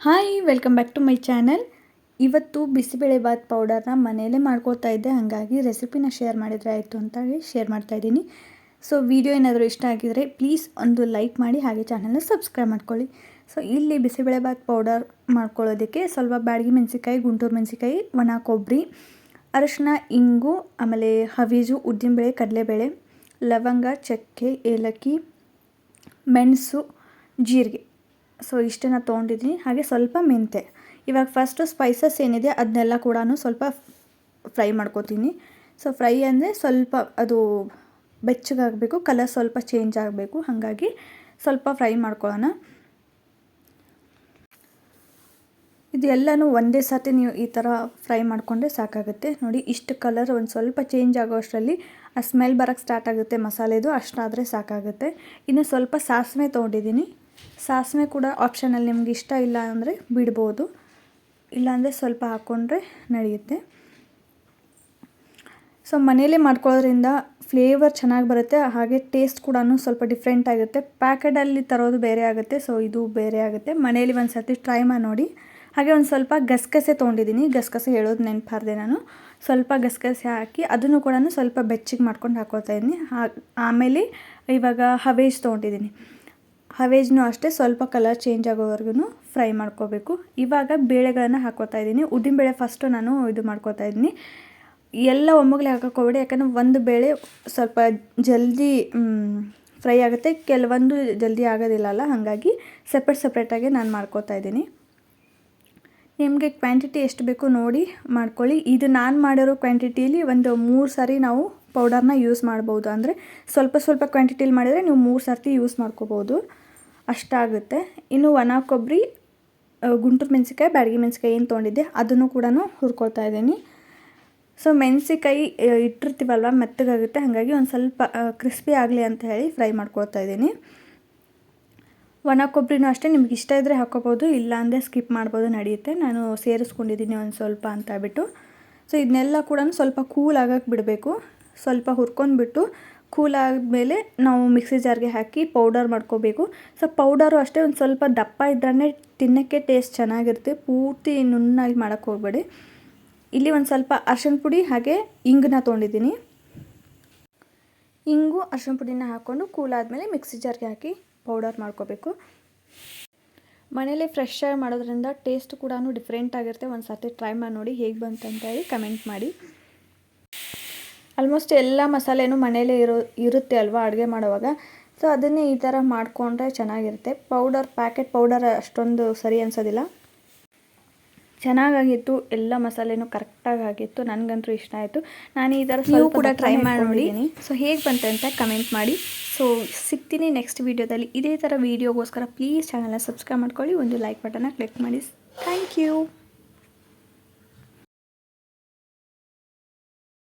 Hi welcome back to my channel. ಇವತ್ತು ಬಿಸಿಬೇಳೆಬಾತ್ ಪೌಡರ್ನ ಮನೆಯಲ್ಲೇ ಮಾಡ್ಕೊಳ್ತಾ ಇದ್ದೆ, ಹಾಗಾಗಿ ರೆಸಿಪಿನ ಶೇರ್ ಮಾಡಿದರೆ ಆಯಿತು ಅಂತ ಹೇಳಿ ಶೇರ್ ಮಾಡ್ತಾಯಿದ್ದೀನಿ. ಸೊ ವಿಡಿಯೋ ಏನಾದರೂ ಇಷ್ಟ ಆಗಿದರೆ ಪ್ಲೀಸ್ ಒಂದು ಲೈಕ್ ಮಾಡಿ, ಹಾಗೆ ಚಾನಲ್ನ ಸಬ್ಸ್ಕ್ರೈಬ್ ಮಾಡ್ಕೊಳ್ಳಿ. ಸೊ ಇಲ್ಲಿ ಬಿಸಿಬೇಳೆಬಾತ್ ಪೌಡರ್ ಮಾಡ್ಕೊಳ್ಳೋದಕ್ಕೆ ಸ್ವಲ್ಪ ಬ್ಯಾಡಗಿ ಮೆಣಸಿಕಾಯಿ, ಗುಂಟೂರು ಮೆಣಸಿಕಾಯಿ, ಒಣ ಕೊಬ್ಬರಿ, ಅರಿಶಿನ, ಇಂಗು, ಆಮೇಲೆ ಹವೀಜು, ಉದ್ದಿನಬೇಳೆ, ಕಡಲೆಬೇಳೆ, ಲವಂಗ, ಚಕ್ಕೆ, ಏಲಕ್ಕಿ, ಮೆಣಸು, ಜೀರಿಗೆ, ಸೊ ಇಷ್ಟನ್ನು ತೊಗೊಂಡಿದ್ದೀನಿ. ಹಾಗೆ ಸ್ವಲ್ಪ ಮೆಂತೆ. ಇವಾಗ ಫಸ್ಟು ಸ್ಪೈಸಸ್ ಏನಿದೆ ಅದನ್ನೆಲ್ಲ ಕೂಡ ಸ್ವಲ್ಪ ಫ್ರೈ ಮಾಡ್ಕೋತೀನಿ. ಸೊ ಫ್ರೈ ಅಂದರೆ ಸ್ವಲ್ಪ ಅದು ಬೆಚ್ಚಗಾಗಬೇಕು, ಕಲರ್ ಸ್ವಲ್ಪ ಚೇಂಜ್ ಆಗಬೇಕು, ಹಾಗಾಗಿ ಸ್ವಲ್ಪ ಫ್ರೈ ಮಾಡ್ಕೊಳ್ಳೋಣ. ಇದೆಲ್ಲನೂ ಒಂದೇ ಸರ್ತಿ ನೀವು ಈ ಥರ ಫ್ರೈ ಮಾಡಿಕೊಂಡ್ರೆ ಸಾಕಾಗುತ್ತೆ. ನೋಡಿ, ಇಷ್ಟು ಕಲರ್ ಒಂದು ಸ್ವಲ್ಪ ಚೇಂಜ್ ಆಗೋ ಅಷ್ಟರಲ್ಲಿ ಆ ಸ್ಮೆಲ್ ಬರೋಕ್ಕೆ ಸ್ಟಾರ್ಟ್ ಆಗುತ್ತೆ ಮಸಾಲೆದು, ಅಷ್ಟಾದರೆ ಸಾಕಾಗುತ್ತೆ. ಇನ್ನು ಸ್ವಲ್ಪ ಸಾಸಿವೆ ತೊಗೊಂಡಿದ್ದೀನಿ. ಸಾಸಿವೆ ಕೂಡ ಆಪ್ಷನಲ್ಲಿ, ನಿಮ್ಗೆ ಇಷ್ಟ ಇಲ್ಲ ಅಂದರೆ ಬಿಡ್ಬೋದು, ಇಲ್ಲಾಂದರೆ ಸ್ವಲ್ಪ ಹಾಕ್ಕೊಂಡ್ರೆ ನಡೆಯುತ್ತೆ. ಸೊ ಮನೇಲೇ ಮಾಡ್ಕೊಳ್ಳೋದ್ರಿಂದ ಫ್ಲೇವರ್ ಚೆನ್ನಾಗಿ ಬರುತ್ತೆ, ಹಾಗೆ ಟೇಸ್ಟ್ ಕೂಡ ಸ್ವಲ್ಪ ಡಿಫ್ರೆಂಟ್ ಆಗುತ್ತೆ. ಪ್ಯಾಕೆಟಲ್ಲಿ ತರೋದು ಬೇರೆ ಆಗುತ್ತೆ, ಸೊ ಇದು ಬೇರೆ ಆಗುತ್ತೆ. ಮನೇಲಿ ಒಂದು ಸರ್ತಿ ಟ್ರೈ ಮಾಡಿ ನೋಡಿ. ಹಾಗೆ ಒಂದು ಸ್ವಲ್ಪ ಗಸಗಸೆ ತೊಗೊಂಡಿದ್ದೀನಿ. ಗಸಗಸೆ ಹೇಳೋದು ನೆನಪಾರ್ದೆ ನಾನು. ಸ್ವಲ್ಪ ಗಸಗಸೆ ಹಾಕಿ ಅದನ್ನು ಕೂಡ ಸ್ವಲ್ಪ ಬೆಚ್ಚಗೆ ಮಾಡ್ಕೊಂಡು ಹಾಕ್ಕೊಳ್ತಾ ಇದ್ದೀನಿ. ಆಮೇಲೆ ಇವಾಗ ಹವೇಜ್ ತೊಗೊಂಡಿದ್ದೀನಿ. ಹವೇಜ್ನೂ ಅಷ್ಟೇ ಸ್ವಲ್ಪ ಕಲರ್ ಚೇಂಜ್ ಆಗೋವರೆಗೂ ಫ್ರೈ ಮಾಡ್ಕೋಬೇಕು. ಇವಾಗ ಬೇಳೆಗಳನ್ನು ಹಾಕ್ಕೋತಾ ಇದ್ದೀನಿ. ಉದ್ದಿನಬೇಳೆ ಫಸ್ಟು ನಾನು ಇದು ಮಾಡ್ಕೋತಾ ಇದ್ದೀನಿ. ಎಲ್ಲ ಒಮ್ಮೆಗಲೇ ಹಾಕೋಬೇಡಿ, ಯಾಕಂದರೆ ಒಂದು ಬೇಳೆ ಸ್ವಲ್ಪ ಜಲ್ದಿ ಫ್ರೈ ಆಗುತ್ತೆ, ಕೆಲವೊಂದು ಜಲ್ದಿ ಆಗೋದಿಲ್ಲಲ್ಲ, ಹಾಗಾಗಿ ಸಪ್ರೇಟಾಗಿ ನಾನು ಮಾಡ್ಕೋತಾ ಇದ್ದೀನಿ. ನಿಮಗೆ ಕ್ವಾಂಟಿಟಿ ಎಷ್ಟು ಬೇಕು ನೋಡಿ ಮಾಡ್ಕೊಳ್ಳಿ. ಇದು ನಾನು ಮಾಡಿರೋ ಕ್ವಾಂಟಿಟಿಯಲ್ಲಿ ಒಂದು 3 ಸಾರಿ ನಾವು ಪೌಡರ್ನ ಯೂಸ್ ಮಾಡ್ಬೋದು. ಅಂದರೆ ಸ್ವಲ್ಪ ಕ್ವಾಂಟಿಟಿಲಿ ಮಾಡಿದರೆ ನೀವು 3 ಸರ್ತಿ ಯೂಸ್ ಮಾಡ್ಕೋಬೋದು, ಅಷ್ಟಾಗುತ್ತೆ. ಇನ್ನು ಒಣ ಕೊಬ್ಬರಿ, ಗುಂಟೂರು ಮೆಣಸಿಕಾಯಿ, ಬ್ಯಾಡಗಿ ಮೆಣಸಿಕಾಯಿ ಏನು ತೊಗೊಂಡಿದ್ದೆ ಅದನ್ನು ಕೂಡ ಹುರ್ಕೊಳ್ತಾ ಇದ್ದೀನಿ. ಸೊ ಮೆಣಸಿಕಾಯಿ ಇಟ್ಟಿರ್ತೀವಲ್ವ, ಮೆತ್ತಗಾಗುತ್ತೆ, ಹಾಗಾಗಿ ಒಂದು ಸ್ವಲ್ಪ ಕ್ರಿಸ್ಪಿ ಆಗಲಿ ಅಂತ ಹೇಳಿ ಫ್ರೈ ಮಾಡ್ಕೊಳ್ತಾ ಇದ್ದೀನಿ. ಒಣ ಕೊಬ್ಬರಿನೂ ಅಷ್ಟೇ, ನಿಮ್ಗೆ ಇಷ್ಟ ಇದ್ದರೆ ಹಾಕ್ಕೋಬೋದು, ಇಲ್ಲಾಂದರೆ ಸ್ಕಿಪ್ ಮಾಡ್ಬೋದು, ನಡೆಯುತ್ತೆ. ನಾನು ಸೇರಿಸ್ಕೊಂಡಿದ್ದೀನಿ ಒಂದು ಸ್ವಲ್ಪ ಅಂತ ಹೇಳ್ಬಿಟ್ಟು. ಸೊ ಇದನ್ನೆಲ್ಲ ಕೂಡ ಸ್ವಲ್ಪ ಕೂಲ್ ಆಗೋಕ್ಕೆ ಬಿಡಬೇಕು. ಸ್ವಲ್ಪ ಹುರ್ಕೊಂಡ್ಬಿಟ್ಟು ಕೂಲ್ ಆದಮೇಲೆ ನಾವು ಮಿಕ್ಸಿ ಜಾರ್ಗೆ ಹಾಕಿ ಪೌಡರ್ ಮಾಡ್ಕೋಬೇಕು. ಸೊ ಪೌಡರು ಅಷ್ಟೇ ಒಂದು ಸ್ವಲ್ಪ ದಪ್ಪ ಇದ್ರೇ ತಿನ್ನೋಕ್ಕೆ ಟೇಸ್ಟ್ ಚೆನ್ನಾಗಿರುತ್ತೆ, ಪೂರ್ತಿ ನುಣ್ಣಾಗಿ ಮಾಡೋಕ್ಕೆ ಹೋಗಬೇಡಿ. ಇಲ್ಲಿ ಒಂದು ಸ್ವಲ್ಪ ಅರಿಶಿಣ ಪುಡಿ ಹಾಗೆ ಇಂಗನ್ನ ತೊಗೊಂಡಿದ್ದೀನಿ. ಇಂಗು ಅರಿಶಿಣ ಪುಡಿನ ಹಾಕ್ಕೊಂಡು ಕೂಲ್ ಆದಮೇಲೆ ಮಿಕ್ಸಿ ಜಾರ್ಗೆ ಹಾಕಿ ಪೌಡರ್ ಮಾಡ್ಕೋಬೇಕು. ಮನೇಲಿ ಫ್ರೆಶ್ ಆಗಿ ಮಾಡೋದ್ರಿಂದ ಟೇಸ್ಟ್ ಕೂಡ ಡಿಫ್ರೆಂಟ್ ಆಗಿರುತ್ತೆ. ಒಂದು ಸರ್ತಿ ಟ್ರೈ ಮಾಡಿ ನೋಡಿ, ಹೇಗೆ ಬಂತಂತ ಹೇಳಿ ಕಮೆಂಟ್ ಮಾಡಿ. ಆಲ್ಮೋಸ್ಟ್ ಎಲ್ಲ ಮಸಾಲೆನೂ ಮನೇಲೇ ಇರುತ್ತೆ ಅಲ್ವಾ ಅಡುಗೆ ಮಾಡುವಾಗ. ಸೊ ಅದನ್ನೇ ಈ ಥರ ಮಾಡಿಕೊಂಡ್ರೆ ಚೆನ್ನಾಗಿರುತ್ತೆ. ಪ್ಯಾಕೆಟ್ ಪೌಡರ್ ಅಷ್ಟೊಂದು ಸರಿ ಅನಿಸೋದಿಲ್ಲ. ಚೆನ್ನಾಗಾಗಿತ್ತು, ಎಲ್ಲ ಮಸಾಲೆನೂ ಕರೆಕ್ಟಾಗಿ ಆಗಿತ್ತು, ನನಗಂತೂ ಇಷ್ಟ ಆಯಿತು. ನಾನು ಈ ಥರ ನೀವು ಕೂಡ ಟ್ರೈ ಮಾಡಿ ನೋಡಿ. ಸೊ ಹೇಗೆ ಬಂತೆ ಅಂತ ಕಮೆಂಟ್ ಮಾಡಿ. ಸೊ ಸಿಗ್ತೀನಿ ನೆಕ್ಸ್ಟ್ ವೀಡಿಯೋದಲ್ಲಿ. ಇದೇ ಥರ ವೀಡಿಯೋಗೋಸ್ಕರ ಪ್ಲೀಸ್ ಚಾನಲ್ನ ಸಬ್ಸ್ಕ್ರೈಬ್ ಮಾಡ್ಕೊಳ್ಳಿ, ಒಂದು ಲೈಕ್ ಬಟನ್ನ ಕ್ಲಿಕ್ ಮಾಡಿ. Thank you.